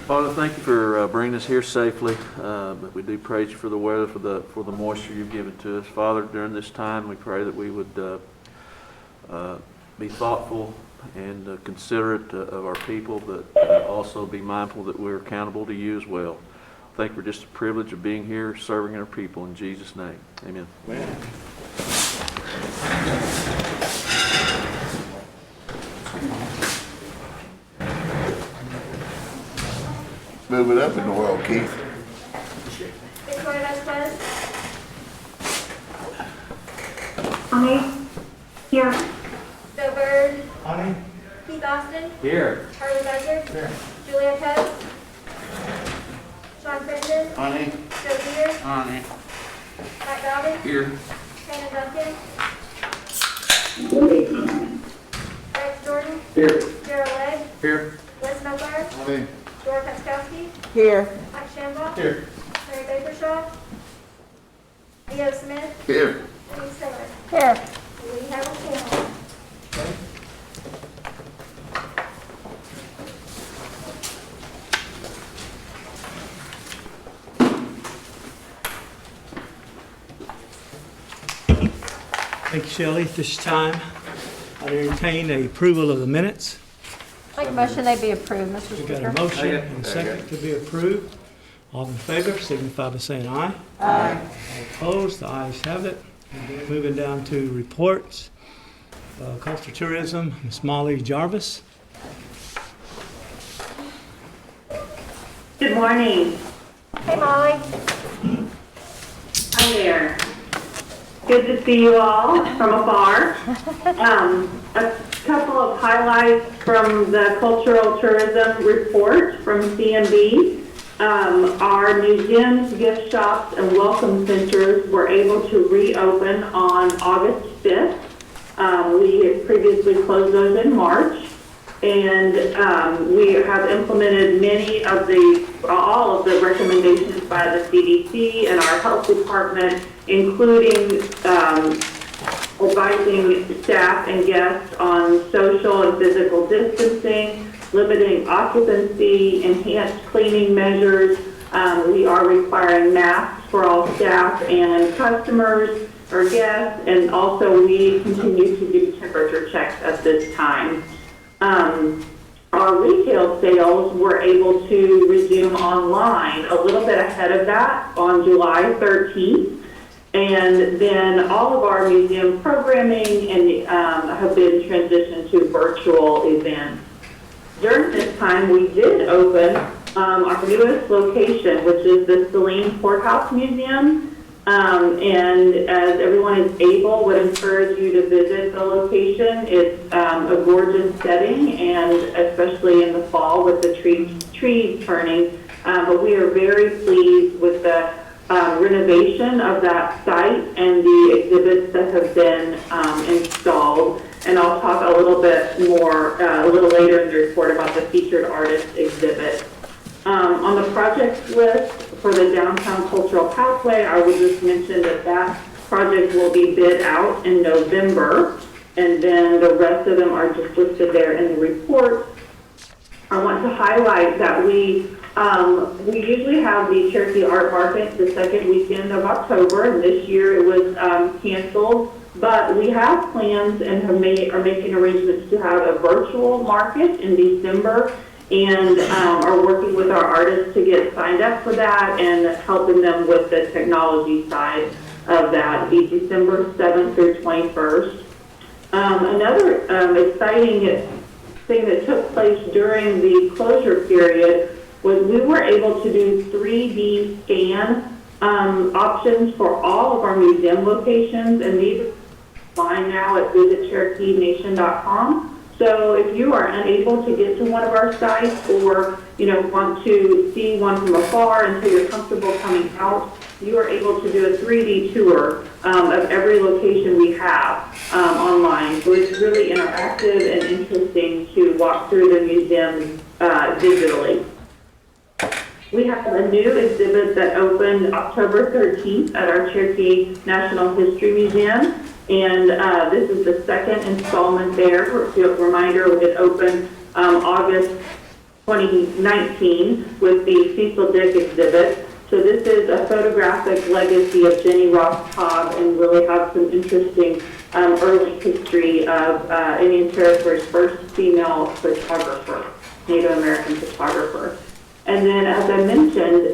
Father, thank you for bringing us here safely, but we do praise you for the weather, for the moisture you've given to us. Father, during this time, we pray that we would be thoughtful and considerate of our people, but also be mindful that we're accountable to you as well. Thank you for just the privilege of being here, serving our people. In Jesus' name, amen. Amen. Move it up in the world, Keith. Victoria Vasquez. Honey, here. Bill Bird. Honey. Keith Austen. Here. Harley Buzzard. Here. Julia Coates. Sean Crittenden. Honey. Joe Peters. Honey. Mike Dobbins. Here. Shannon Duncan. Rex Jordan. Here. Gerald Legg. Here. Wes Melgar. Honey. Dora Kaskowski. Here. Mike Shambaugh. Here. Mary Bakershaw. Leo Smith. Here. Lee Taylor. Here. We have a panel. Thank you, Shelley. At this time, I entertain a approval of the minutes. Make a motion they be approved, Mr. We got Speaker. a motion and a second to be approved. All in favor, signify by saying aye. Aye. All opposed, the ayes have it. Moving down to reports. Coastal Tourism, Ms. Molly Jarvis. Good morning. Hey, Molly. Hi there. Good to see you all from afar. A couple of highlights from the Cultural Tourism Report from CMB. Our museums, gift shops, and welcome centers were able to reopen on August 5th. We had previously closed those in March. And we have implemented all of the recommendations by the CDC and our health department, including advising staff and guests on social and physical distancing, limiting occupancy, enhanced cleaning measures. We are requiring masks for all staff and customers or guests, and also we continue to do temperature checks at this time. Our retail sales were able to resume online a little bit ahead of that on July 13th. And then all of our museum programming have been transitioned to virtual events. During this time, we did open our newest location, which is the Saline Courthouse Museum. And as everyone is able, would encourage you to visit the location. It's a gorgeous setting, and especially in the fall with the trees turning. But we are very pleased with the renovation of that site and the exhibits that have been installed. And I'll talk a little bit more a little later in the report about the featured artist exhibit. On the project list for the Downtown Cultural Pathway, I would just mention that project will be bid out in November, and then the rest of them are just listed there in the report. I want to highlight that we usually have the Cherokee Art Market the second weekend of October, and this year it was canceled. But we have plans and are making arrangements to have a virtual market in December, and are working with our artists to get signed up for that and helping them with the technology side of that. It'll be December 7th through 21st. Another exciting thing that took place during the closure period was we were able to do 3D scan options for all of our museum locations, and these are online now at visitcherokenation.com. So if you are unable to get to one of our sites, or want to see one from afar until you're comfortable coming out, you are able to do a 3D tour of every location we have online. So it's really interactive and interesting to walk through the museum digitally. We have a new exhibit that opened October 13th at our Cherokee National History Museum. And this is the second installment there. A reminder, it opened August 2019 with the Cecil Dick exhibit. So this is a photographic legacy of Jenny Ross Cobb, and really have some interesting early history of Indian Territory's first female photographer, Native American photographer. And then, as I mentioned,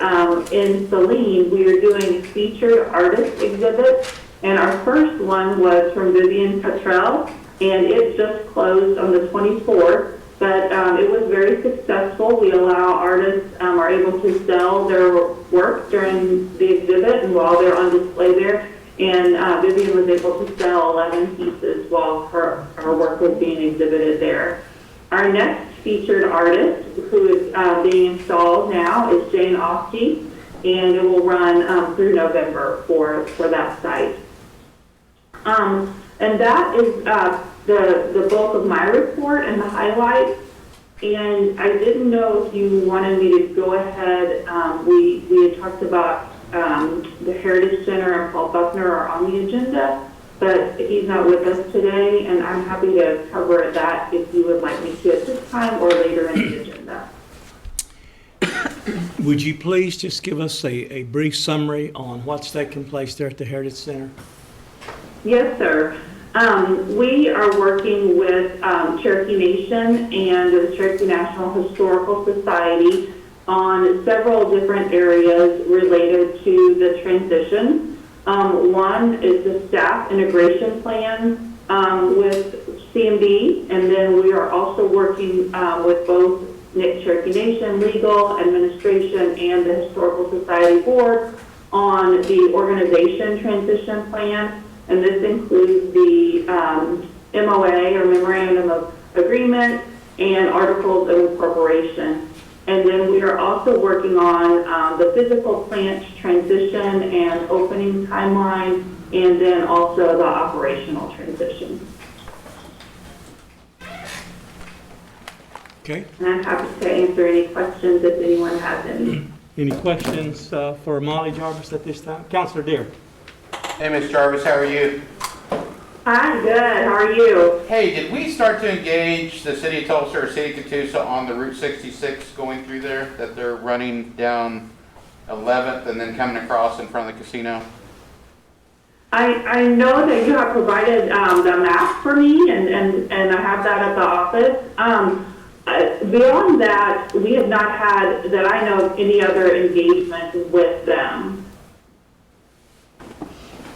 in Saline, we are doing featured artist exhibits, and our first one was from Vivian Cottrell, and it just closed on the 24th. But it was very successful. We allow artists are able to sell their work during the exhibit and while they're on display there. And Vivian was able to sell 11 pieces while her work was being exhibited there. Our next featured artist, who is being installed now, is Jane Oski, and it will run through November for that site. And that is the bulk of my report and the highlights. And I didn't know if you wanted me to go ahead. We had talked about the Heritage Center and Paul Buckner are on the agenda, but he's not with us today, and I'm happy to cover that if you would like me to at this time or later in the agenda. Would you please just give us a brief summary on what's taking place there at the Heritage Center? Yes, sir. We are working with Cherokee Nation and the Cherokee National Historical Society on several different areas related to the transition. One is the staff integration plan with CMD, and then we are also working with both Cherokee Nation Legal, Administration, and the Historical Society Board on the organization transition plan. And this includes the MOA, or Memorandum of Agreement, and Articles of Incorporation. And then we are also working on the physical plant transition and opening timeline, and then also the operational transition. Okay. And I'm happy to answer any questions if anyone has any. Any questions for Molly Jarvis at this time? Councilor Deere. Hey, Ms. Jarvis, how are you? Hi, good. How are you? Hey, did we start to engage the city of Tulsa or city of Catoosa on the Route 66 going through there, that they're running down 11th and then coming across in front of the casino? I know that you have provided the map for me, and I have that at the office. Beyond that, we have not had, that I know, of any other engagement with them.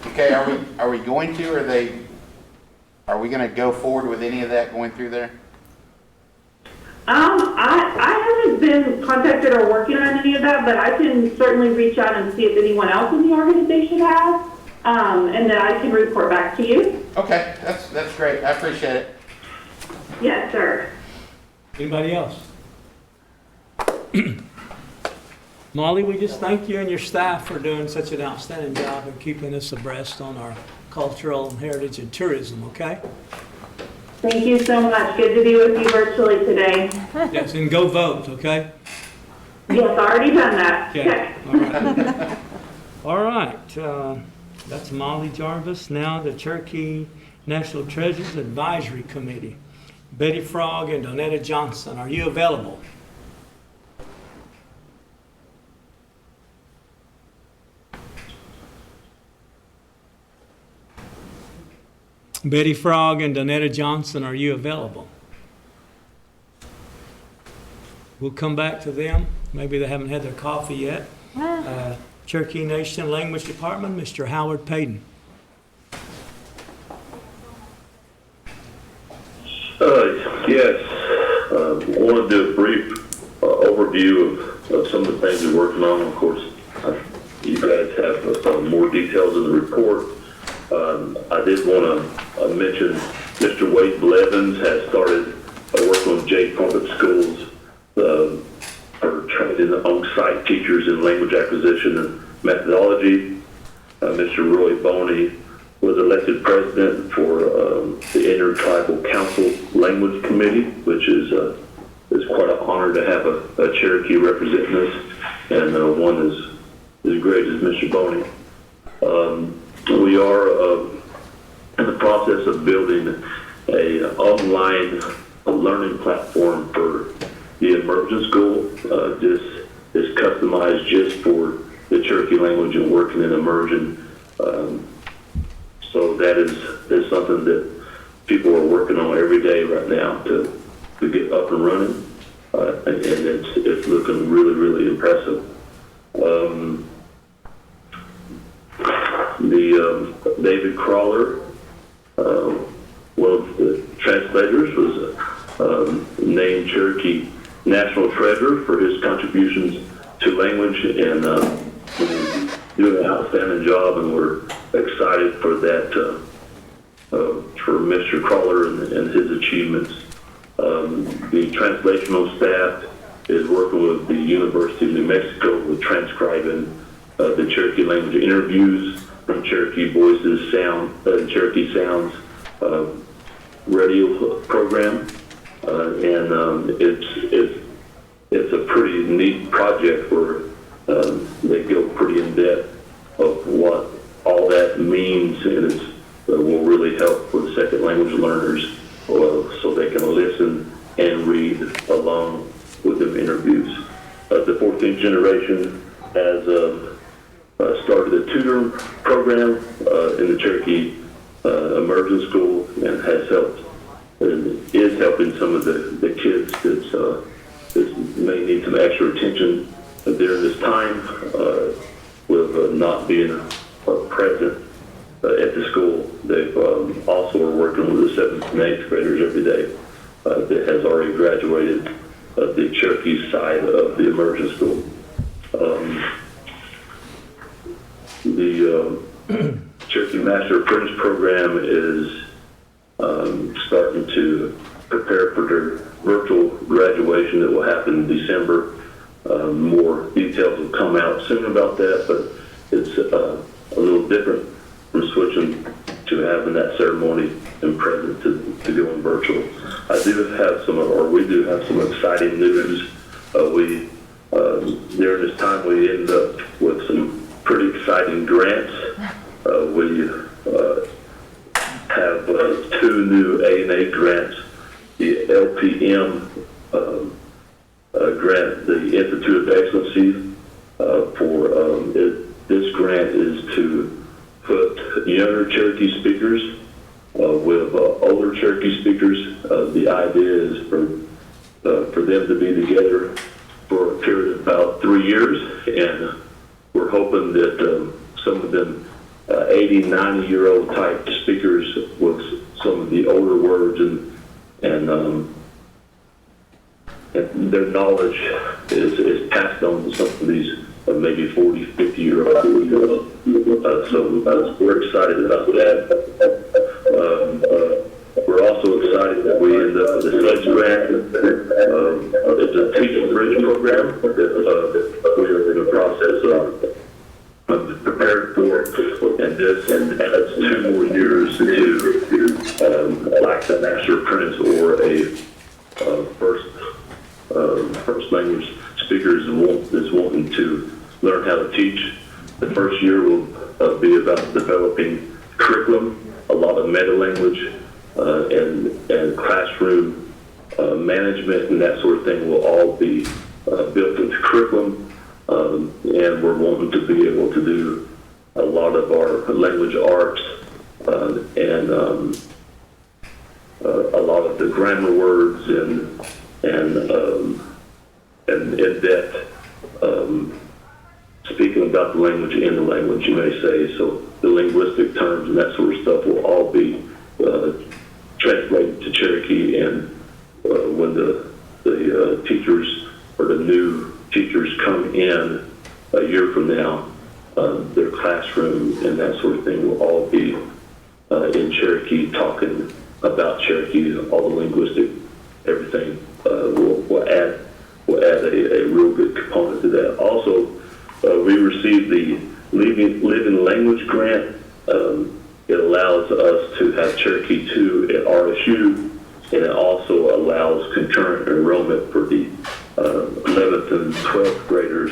Okay, are we going to, or are we going to go forward with any of that going through there? I haven't been contacted or working on any of that, but I can certainly reach out and see if anyone else in the organization has, and then I can report back to you. Okay, that's great. I appreciate it. Yes, sir. Anybody else? Molly, we just thank you and your staff for doing such an outstanding job and keeping us abreast on our cultural heritage and tourism, okay? Thank you so much. Good to be with you virtually today. Yes, and go vote, okay? Yes, already done that. Okay, all right. All right, that's Molly Jarvis. Now the Cherokee National Treasures Advisory Committee. Betty Frog and Donetta Johnson, are you available? Betty Frog and Donetta Johnson, are you available? We'll come back to them. Maybe they haven't had their coffee yet. Cherokee Nation Language Department, Mr. Howard Payton. Yes, wanted to do a brief overview of some of the things we're working on. Of course, you guys have more details in the report. I did want to mention Mr. Wade Blevins has started working on Jay Public Schools for training on-site teachers in language acquisition and methodology. Mr. Roy Boney was elected president for the Intertribal Council Language Committee, which is quite an honor to have a Cherokee representing us, and one as great as Mr. Boney. We are in the process of building a online a learning platform for the immersion school. This is customized just for the Cherokee language and working in immersion. So that is something that people are working on every day right now to get up and running, and it's looking really, really impressive. David Crawler, one of the translators, was named Cherokee National Treasure for his contributions to language, and doing an outstanding job, and we're excited for that, for Mr. Crawler and his achievements. The translational staff is working with the University of New Mexico with transcribing the Cherokee language interviews from Cherokee Voices Cherokee Sounds radio program, and it's a pretty neat project where they go pretty in depth of what all that means, and it will really help with second language learners so they can listen and read along with the interviews. The 14th generation has started a tutoring program in the Cherokee Immersion School, and has helped and is helping some of the kids that may need some extra attention during this time with not being present at the school. They've also are working with the 7th and 8th graders every day that has already graduated the Cherokee side of the immersion school. The Cherokee Master Apprentice Program is starting to prepare for their virtual graduation that will happen in December. More details will come out soon about that, but it's a little different from switching to having that ceremony in present to going virtual. We do have some exciting news. During this time, we ended up with some pretty exciting grants. We have 2 new A&A grants. The LPM grant, the Institute of Excellency, this grant is to put younger Cherokee speakers with older Cherokee speakers. The idea is for them to be together for a period of about 3 years, and we're hoping that some of them 80, 90-year-old type speakers with some of the older words and their knowledge is passed on to some of these maybe 40, 50-year-olds. So we're excited about that. We're also excited that we ended up with a SLEDGE grant. It's a teaching bridge program that we are in the process of prepared for, and this adds 2 more years to like the Master Apprentice or a first language speakers is wanting to learn how to teach. The first year will be about developing curriculum, a lot of meta language, and classroom management and that sort of thing will all be built into curriculum. And we're wanting to be able to do a lot of our language arts and a lot of the grammar words and in-depth speaking about the language in the language, you may say. So the linguistic terms and that sort of stuff will all be translated to Cherokee, and when the teachers or the new teachers come in a year from now, their classroom and that sort of thing will all be in Cherokee, talking about Cherokee, all the linguistic, everything. We'll add a real good component to that. Also, we received the Living Language Grant. It allows us to have Cherokee 2 at RSU, and it also allows concurrent enrollment for the 11th and 12th graders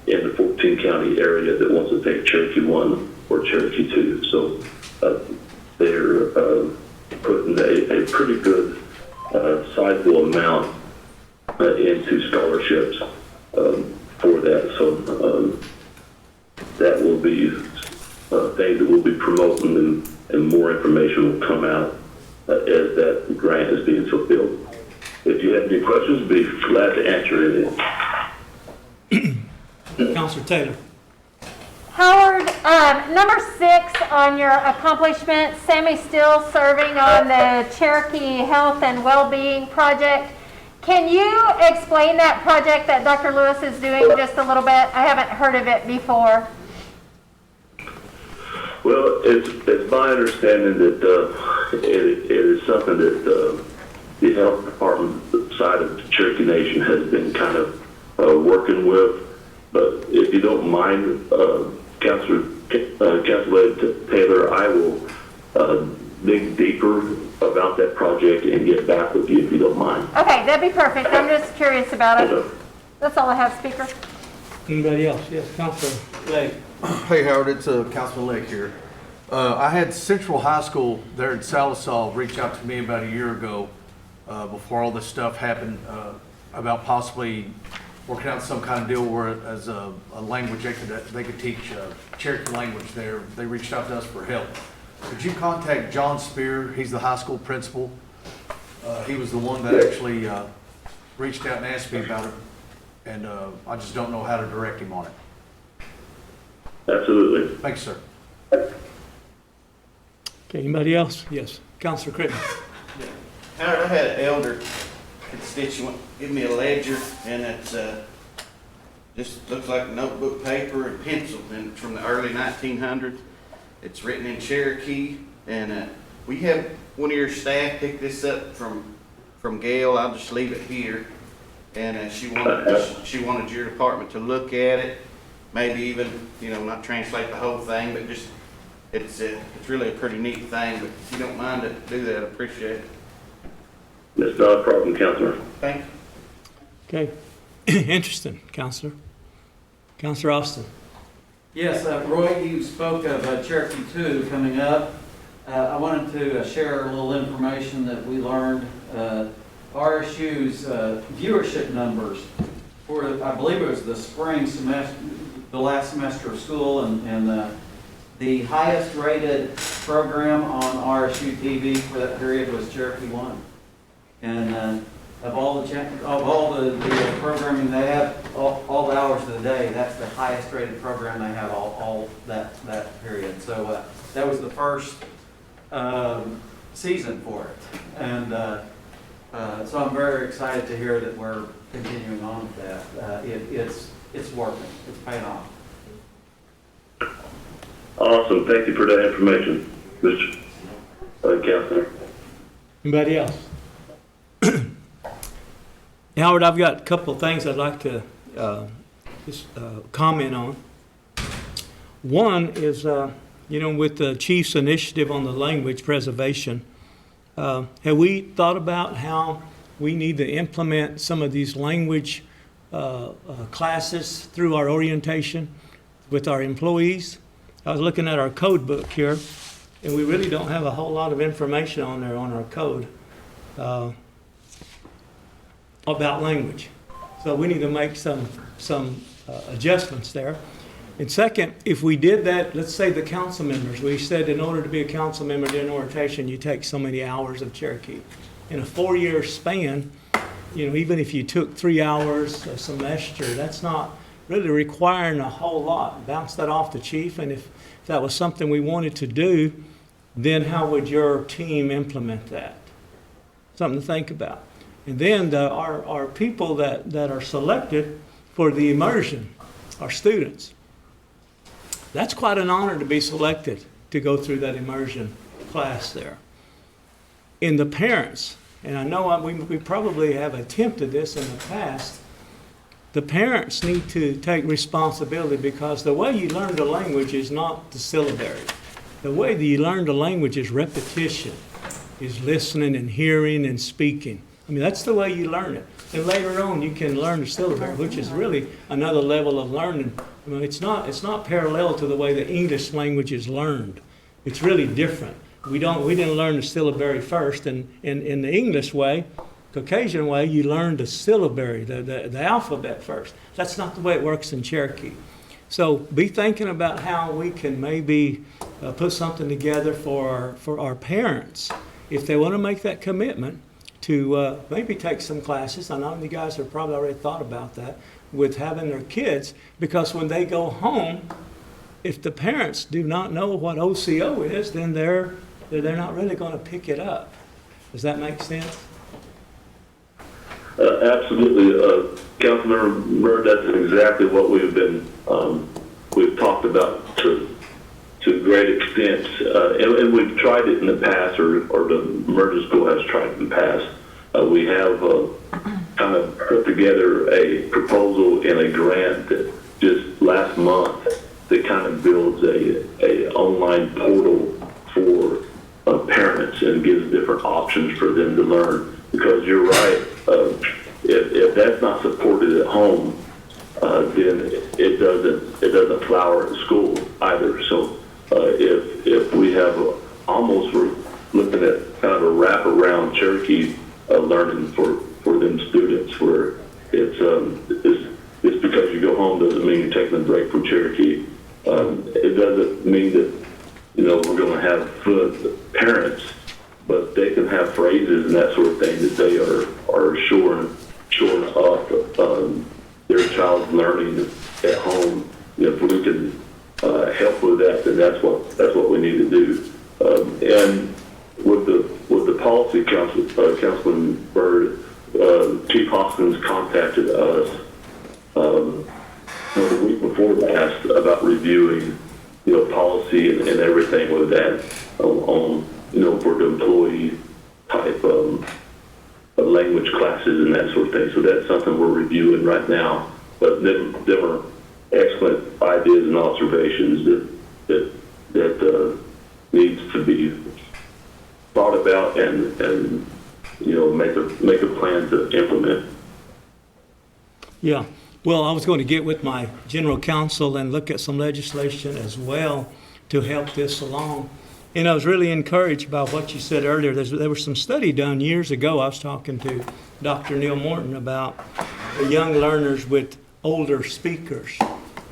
in the 14-county area that wants to take Cherokee 1 or Cherokee 2. So they're putting a pretty good sizable amount into scholarships for that. So that will be things that we'll be promoting, and more information will come out as that grant is being fulfilled. If you have any questions, be glad to answer any. Councilor Taylor. Howard, number 6 on your accomplishments, Sammy's still serving on the Cherokee Health and Wellbeing Project. Can you explain that project that Dr. Lewis is doing just a little bit? I haven't heard of it before. Well, it's my understanding that it is something that the health department side of the Cherokee Nation has been kind of working with. But if you don't mind, Councilor Taylor, I will dig deeper about that project and get back with you if you don't mind. Okay, that'd be perfect. I'm just curious about it. That's all I have, Speaker. Anybody else? Yes, Councilor Lake. Hey Howard, it's Councilman Lake here. I had Central High School there in Salisaw reach out to me about a year ago, before all this stuff happened, about possibly working out some kind of deal where as a language they could teach Cherokee language there. They reached out to us for help. Could you contact John Spear? He's the high school principal. He was the one that actually reached out and asked me about it, and I just don't know how to direct him on it. Absolutely. Thanks, sir. Okay, anybody else? Yes, Councilor Crittenden. Howard, I had an elder constituent give me a ledger, and it's just looks like notebook paper and pencil, and from the early 1900s. It's written in Cherokee, and we have one of your staff pick this up from Gail. I'll just leave it here, and she wanted your department to look at it, maybe even not translate the whole thing, but just it's really a pretty neat thing. But if you don't mind to do that, I appreciate it. That's not a problem, Councilor. Thank you. Okay, interesting, Councilor. Councilor Austen. Yes, Roy, you spoke of Cherokee 2 coming up. I wanted to share a little information that we learned. RSU's viewership numbers for, I believe it was the spring semester, the last semester of school, and the highest rated program on RSU TV for that period was Cherokee 1. And of all the programming they have, all the hours of the day, that's the highest rated program they have all that period. So that was the first season for it, and so I'm very excited to hear that we're continuing on with that. It's working. It's paying off. Awesome. Thank you for that information, Mr. Councilor. Anybody else? Howard, I've got a couple of things I'd like to just comment on. One is, with the Chief's initiative on the language preservation, have we thought about how we need to implement some of these language classes through our orientation with our employees? I was looking at our code book here, and we really don't have a whole lot of information on there on our code about language. So we need to make some adjustments there. And second, if we did that, let's say the council members, we said in order to be a council member during orientation, you take so many hours of Cherokee. In a 4-year span, even if you took 3 hours a semester, that's not really requiring a whole lot. Bounce that off the chief, and if that was something we wanted to do, then how would your team implement that? Something to think about. And then our people that are selected for the immersion, our students. That's quite an honor to be selected to go through that immersion class there. And the parents, and I know we probably have attempted this in the past, the parents need to take responsibility, because the way you learn the language is not the syllabary. The way that you learn the language is repetition, is listening and hearing and speaking. I mean, that's the way you learn it. And later on, you can learn the syllabary, which is really another level of learning. It's not parallel to the way the English language is learned. It's really different. We didn't learn the syllabary first. And in the English way, Caucasian way, you learn the syllabary, the alphabet first. That's not the way it works in Cherokee. So be thinking about how we can maybe put something together for our parents if they want to make that commitment to maybe take some classes. I know you guys have probably already thought about that with having their kids, because when they go home, if the parents do not know what OCO is, then they're not really going to pick it up. Does that make sense? Absolutely, Councilmember Murray, that's exactly what we've talked about to a great extent, and we've tried it in the past, or the Merger School has tried it in the past. We have kind of put together a proposal and a grant that just last month that kind of builds a online portal for parents and gives different options for them to learn. Because you're right, if that's not supported at home, then it doesn't flower at school either. So if we have we're looking at kind of a wraparound Cherokee learning for them students, where it's because you go home doesn't mean you're taking a break from Cherokee. It doesn't mean that we're going to have fluent parents, but they can have phrases and that sort of thing that they are shoring up their child's learning at home. If we can help with that, then that's what we need to do. And with the policy, Councilman Byrd, Chief Hoskins contacted us the week before last about reviewing policy and everything with that on for the employee type language classes and that sort of thing. So that's something we're reviewing right now. But them are excellent ideas and observations that needs to be thought about and make a plan to implement. Yeah. Well, I was going to get with my general counsel and look at some legislation as well to help this along. And I was really encouraged by what you said earlier. There was some study done years ago. I was talking to Dr. Neil Morton about the young learners with older speakers.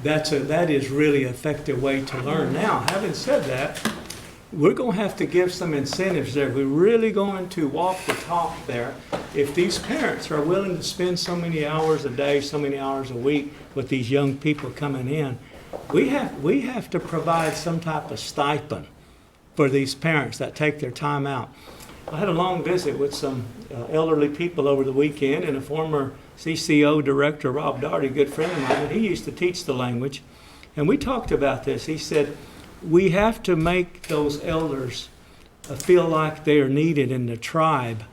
That is really an effective way to learn. Now, having said that, we're going to have to give some incentives there. We're really going to walk the talk there. If these parents are willing to spend so many hours a day, so many hours a week with these young people coming in, we have to provide some type of stipend for these parents that take their time out. I had a long visit with some elderly people over the weekend, and a former CCO director, Rob Daugherty, a good friend of mine, and he used to teach the language, and we talked about this. He said, we have to make those elders feel like they are needed in the tribe.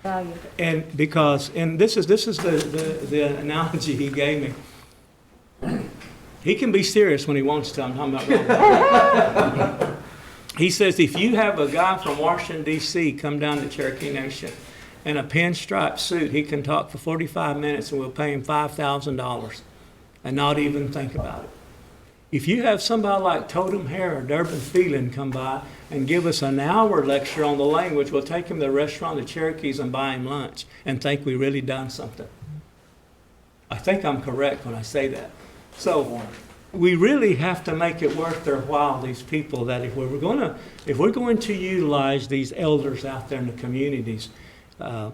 And this is the analogy he gave me. He can be serious when he wants to. I'm talking about Rob. He says, if you have a guy from Washington, D.C. come down to Cherokee Nation in a pinstripe suit, he can talk for 45 minutes and we'll pay him $5,000 and not even think about it. If you have somebody like Totem Hare or Durbin Phelan come by and give us an hour lecture on the language, we'll take him to the restaurant, the Cherokees, and buy him lunch and think we really done something. I think I'm correct when I say that. So we really have to make it worth their while, these people, that if we're going to utilize these elders out there in the communities, and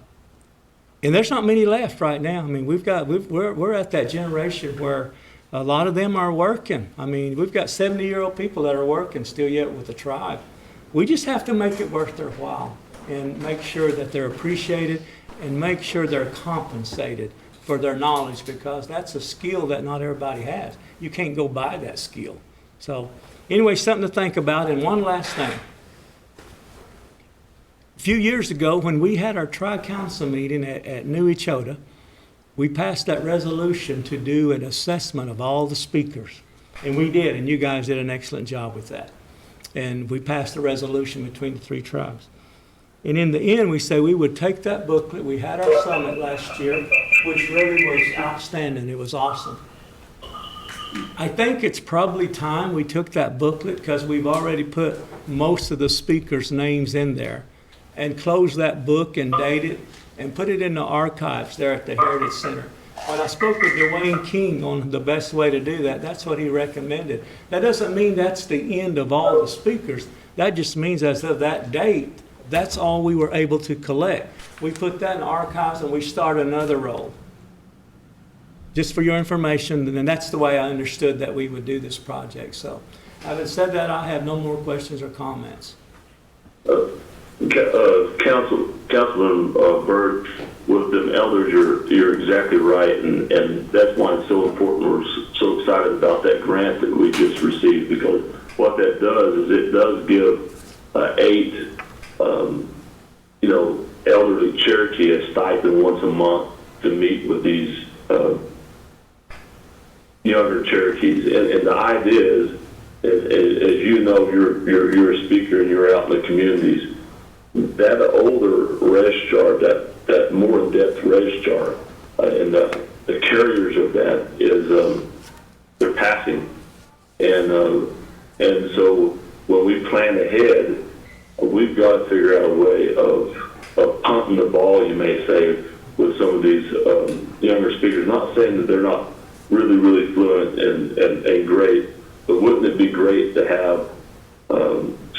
there's not many left right now. I mean, we're at that generation where a lot of them are working. I mean, we've got 70-year-old people that are working still yet with the tribe. We just have to make it worth their while and make sure that they're appreciated and make sure they're compensated for their knowledge, because that's a skill that not everybody has. You can't go buy that skill. So anyway, something to think about. And one last thing. A few years ago, when we had our tri-council meeting at New Echota, we passed that resolution to do an assessment of all the speakers. And we did, and you guys did an excellent job with that. And we passed the resolution between the three tribes. And in the end, we said we would take that booklet. We had our summit last year, which really was outstanding. It was awesome. I think it's probably time we took that booklet, because we've already put most of the speakers' names in there, and close that book and date it and put it in the archives there at the Heritage Center. When I spoke with Dwayne King on the best way to do that, that's what he recommended. That doesn't mean that's the end of all the speakers. That just means as of that date, that's all we were able to collect. We put that in the archives and we start another roll. Just for your information, and that's the way I understood that we would do this project. So, having said that, I have no more questions or comments. Councilman Byrd, with them elders, you're exactly right, and that's why it's so important. We're so excited about that grant that we just received, because what that does is it does give 8, elderly Cherokee a stipend once a month to meet with these younger Cherokees, and the idea is, as you know, you're a speaker and you're out in the communities. That older registrar, that more in-depth registrar, and the carriers of that is they're passing, and so when we plan ahead, we've got to figure out a way of pumping the ball, you may say, with some of these younger speakers. Not saying that they're not really fluent and great, but wouldn't it be great to have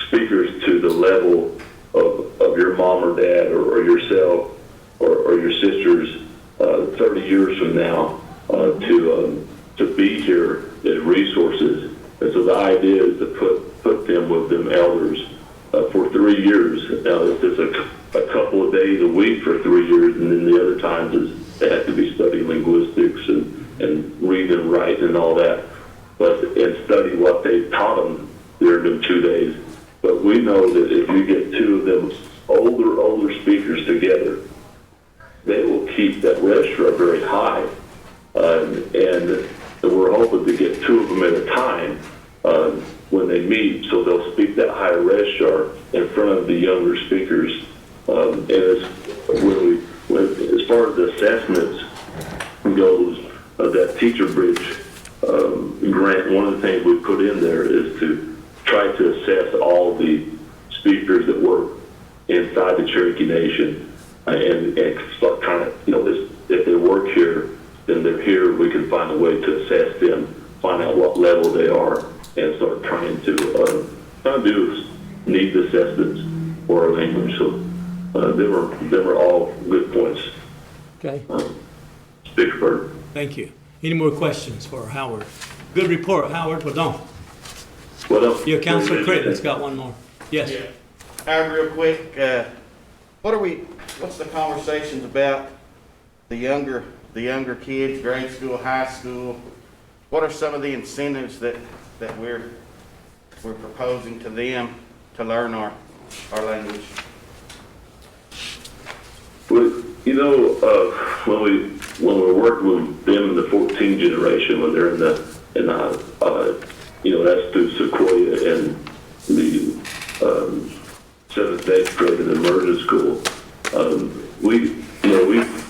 speakers to the level of your mom or dad or yourself or your sisters 30 years from now to be here as resources. And so the idea is to put them with them elders for 3 years. Now, it's just a couple of days a week for 3 years, and then the other times is they have to be studying linguistics and reading and writing and all that, and study what they taught them during them 2 days. But we know that if you get 2 of them older speakers together, they will keep that register very high. And we're hoping to get 2 of them at a time when they meet, so they'll speak that higher register in front of the younger speakers. And as far as the assessments goes, that Teacher Bridge grant, one of the things we put in there is to try to assess all the speakers that work inside the Cherokee Nation, and start trying to, if they work here, then they're here. We can find a way to assess them, find out what level they are, and start trying to do needs assessments for our language. So they were all good points. Okay. Speaker Byrd. Thank you. Any more questions for Howard? Good report, Howard. Well done. What else? Yeah, Councilor Critten's got one more. Yes. Yeah. Howard, real quick, what's the conversations about the younger kids, grade school, high school? What are some of the incentives that we're proposing to them to learn our language? Well, when we work with them in the 14 generation, when they're in that's through Sequoia and the 7th, 8th grade in the immersion school.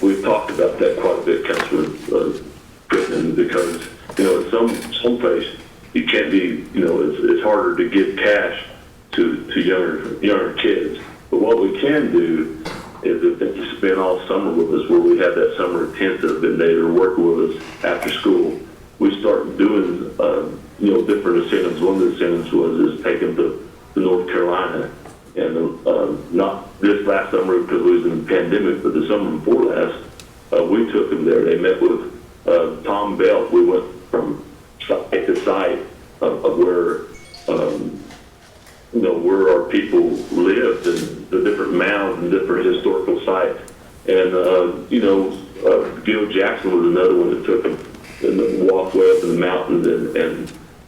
We've talked about that quite a bit, Councilman Crittenden, because in some place you can't be, it's harder to give cash to younger kids. But what we can do is if they spend all summer with us, where we have that summer intensive and they're working with us after school, we start doing different incentives. One of the incentives was taking to North Carolina, and not this last summer because we was in the pandemic, but the summer before last, we took them there. They met with Tom Bell. We went from site to site of where where our people lived and the different mounds and different historical sites. And Gil Jackson was another one that took them and walked way up in the mountains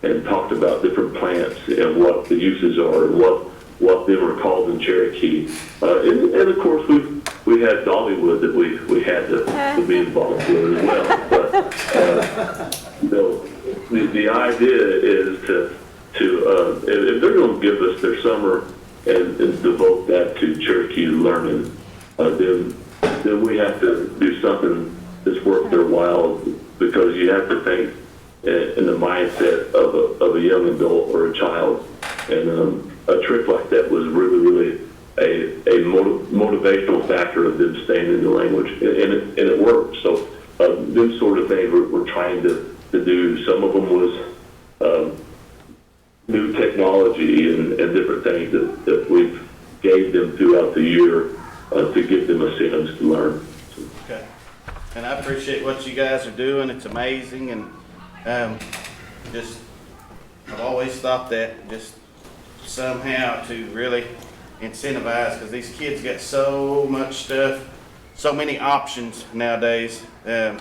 and talked about different plants and what the uses are and what them are called in Cherokee. And of course we had Dollywood that we had to be involved with as well. But the idea is to if they're going to give us their summer and devote that to Cherokee learning, then we have to do something that's worth their while, because you have to think in the mindset of a young adult or a child. And a trip like that was really a motivational factor of them staying in the language, and it worked. So those sort of things we're trying to do. Some of them was new technology and different things that we've gave them throughout the year to give them incentives to learn. Okay. And I appreciate what you guys are doing. It's amazing, and I've always thought that just somehow to really incentivize, because these kids get so much stuff, so many options nowadays to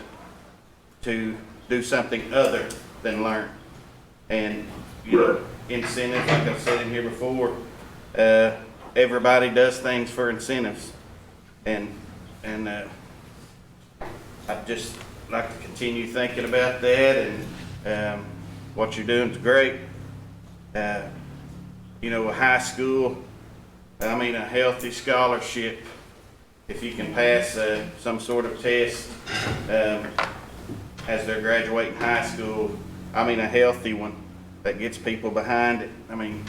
do something other than learn. And, you know, incentives, like I've said in here before, everybody does things for incentives. And I'd just like to continue thinking about that, and what you're doing is great. You know, a high school, I mean, a healthy scholarship, if you can pass some sort of test as they're graduating high school, I mean, a healthy one that gets people behind it. I mean,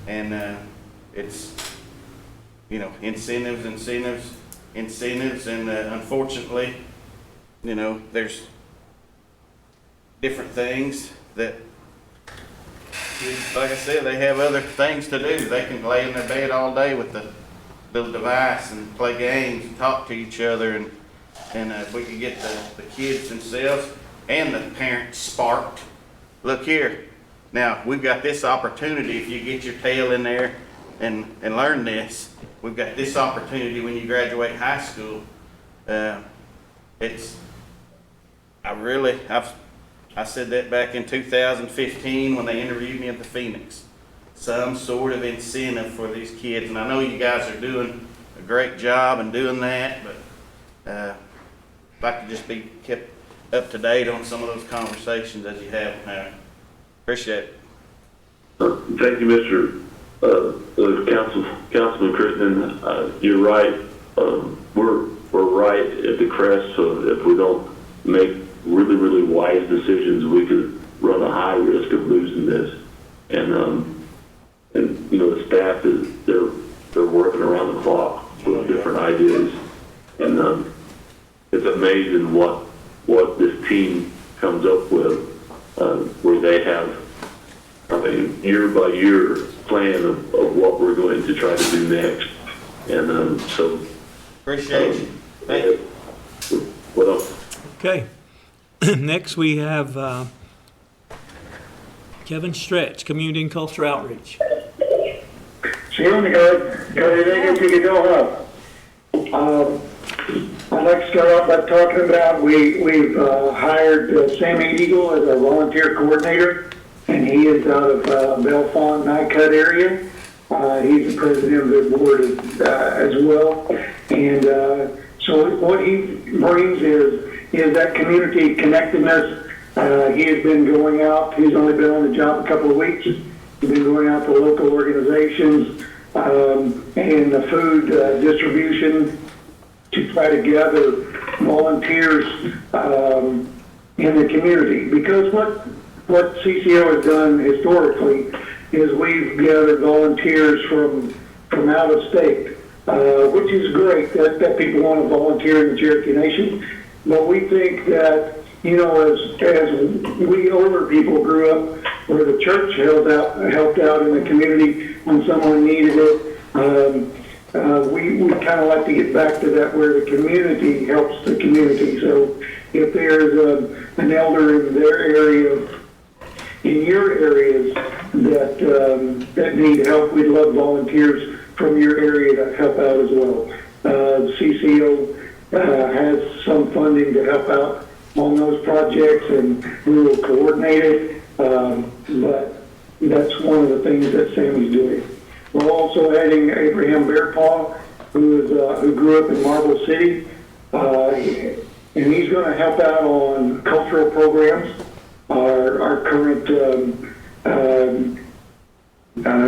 and it's, you know, incentives, and unfortunately, you know, there's different things that, like I said, they have other things to do. They can lay in their bed all day with the little device and play games and talk to each other, and if we could get the kids themselves and the parents sparked. Look here, now we've got this opportunity. If you get your tail in there and learn this, we've got this opportunity when you graduate high school. I said that back in 2015 when they interviewed me at the Phoenix. Some sort of incentive for these kids, and I know you guys are doing a great job in doing that, but I'd like to just be kept up to date on some of those conversations as you have now. Appreciate it. Thank you, Councilman Crittenden. You're right. We're right at the crest, so if we don't make really wise decisions, we could run a high risk of losing this. And you know, the staff they're working around the clock with different ideas, and it's amazing what this team comes up with, where they have a year by year plan of what we're going to try to do next. And so Appreciate you. Thank you. What else? Okay. Next, we have Kevin Stretch, Community and Cultural Outreach. I'd like to start off by talking about we've hired Sammy Eagle as our volunteer coordinator, and he is out of Bellefonte, Nycut area. He's the president of the board as well, and so what he brings is that community connectedness. He has been going out. He's only been on the job a couple of weeks. He's been going out to local organizations and the food distribution to try to gather volunteers in the community. Because what CCO has done historically is we've gathered volunteers from out of state, which is great that people want to volunteer in the Cherokee Nation. But we think that, you know, as we older people grew up where the church helped out in the community when someone needed it, we kind of like to get back to that where the community helps the community. So if there's an elder in their area, in your areas that need help, we'd love volunteers from your area to help out as well. CCO has some funding to help out on those projects, and we will coordinate it, but that's one of the things that Sammy's doing. We're also adding Abraham Bearpaw, who grew up in Marble City, and he's going to help out on cultural programs. Our current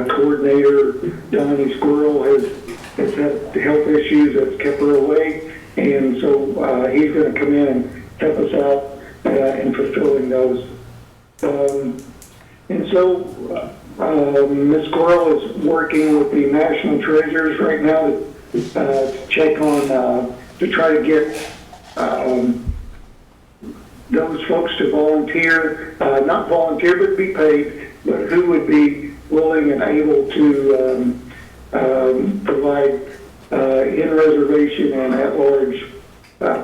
coordinator, Donnie Squirrel, has had health issues that's kept her away, and so he's going to come in and help us out in fulfilling those. And so, Ms. Squirrel is working with the National Treasures right now to check on, to try to get those folks to volunteer, not volunteer, but be paid, but who would be willing and able to provide in-reservation and at-large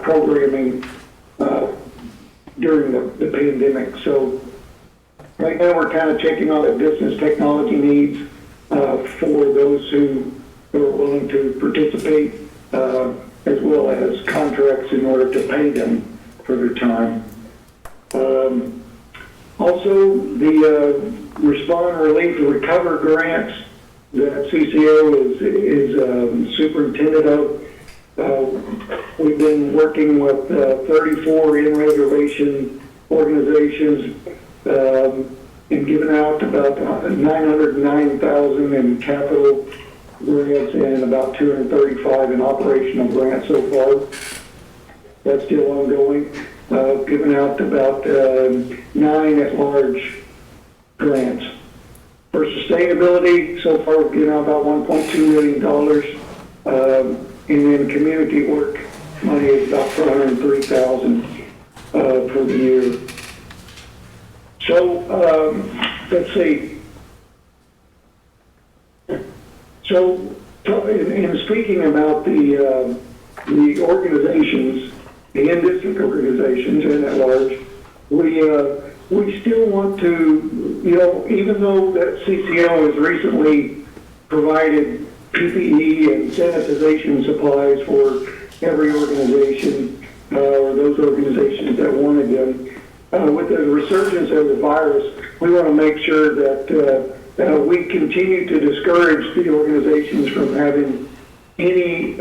programming during the pandemic. So right now we're kind of checking on the business technology needs for those who are willing to participate, as well as contracts in order to pay them for their time. Also, the Respond, Relief, and Recover grants that CCO is superintendent of. We've been working with 34 in-reservation organizations and given out about $909,000 in capital grants and about $235 in operational grants so far. That's still ongoing. Given out about 9 at-large grants. For sustainability, so far we've given out about $1.2 million. And then community work money is about $403,000 for the year. So, let's see. So, in speaking about the organizations, the in-district organizations and at large, we still want to, even though that CCO has recently provided PPE and sanitization supplies for every organization, or those organizations that wanted them, with the resurgence of the virus, we want to make sure that we continue to discourage the organizations from having any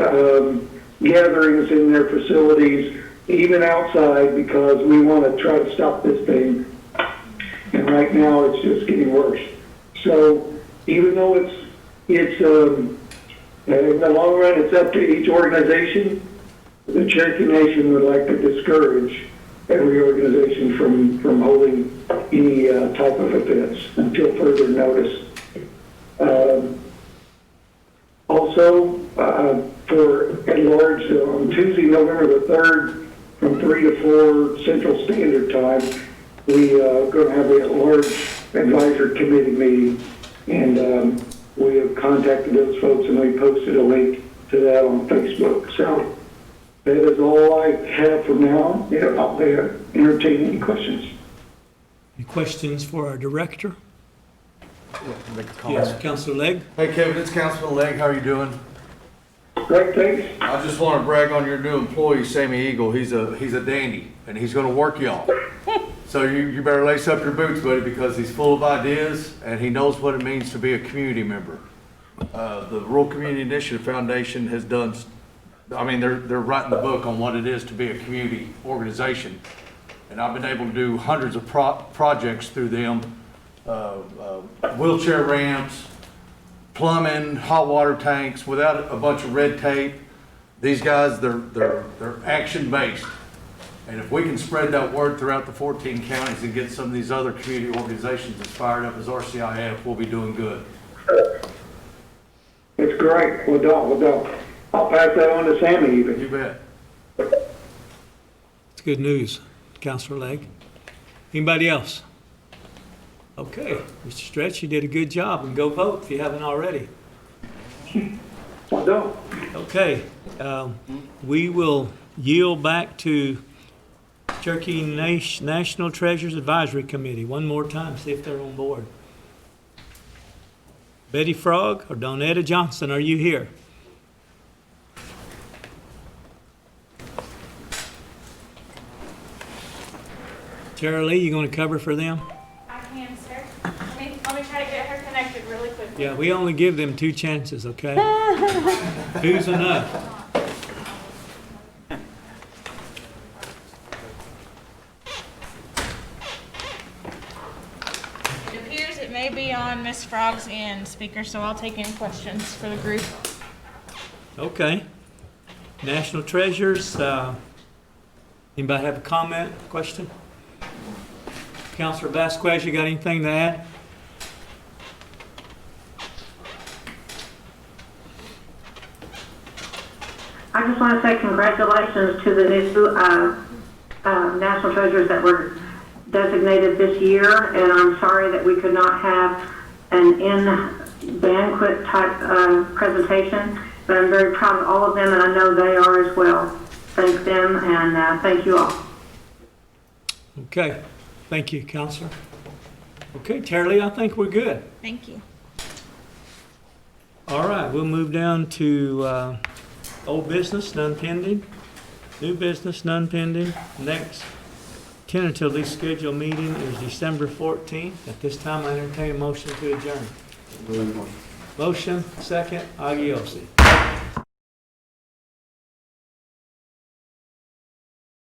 gatherings in their facilities, even outside, because we want to try to stop this thing. And right now, it's just getting worse. So even though it's in the long run, it's up to each organization, the Cherokee Nation would like to discourage every organization from holding any type of events until further notice. Also, for at large, on Tuesday, November the 3rd, from 3 to 4 Central Standard Time, we are going to have a large advisory committee meeting, and we have contacted those folks, and we posted a link to that on Facebook. So that is all I have for now. I'll entertain any questions. Any questions for our director? Make a comment. Yes, Councilor Legg. Hey Kevin, it's Councilman Legg. How are you doing? Great, thanks. I just want to brag on your new employee, Sammy Eagle. He's a dandy, and he's going to work y'all. So you better lace up your boots, buddy, because he's full of ideas, and he knows what it means to be a community member. The Rural Community Initiative Foundation has done, they're writing the book on what it is to be a community organization. And I've been able to do hundreds of projects through them, wheelchair ramps, plumbing, hot water tanks, without a bunch of red tape. These guys, they're action-based. And if we can spread that word throughout the 14 counties and get some of these other community organizations as fired up as RCIF, we'll be doing good. It's great. Well done. I'll pass that on to Sammy even. You bet. It's good news, Councilor Legg. Anybody else? Okay, Mr. Stretch, you did a good job, and go vote if you haven't already. Well done. Okay, we will yield back to Cherokee National Treasures Advisory Committee one more time, see if they're on board. Betty Frog or Donetta Johnson, are you here? Cherokee, you going to cover for them? I can, sir. Let me try to get her connected really quickly. Yeah, we only give them 2 chances, okay? Who's enough? It appears it may be on Miss Frog's end, speaker, so I'll take any questions for the group. Okay. National Treasures, anybody have a comment, question? Counselor Vasquez, you got anything to add? I just want to say congratulations to the new national treasures that were designated this year, and I'm sorry that we could not have an in-banquet type presentation, but I'm very proud of all of them, and I know they are as well. Thank them, and thank you all. Okay, thank you, Counselor. Okay, Terry, I think we're good. Thank you. All right, we'll move down to old business, none pending. New business, none pending. Next tentatively scheduled meeting is December 14th. At this time, I entertain a motion to adjourn. Motion, second, Agiosi.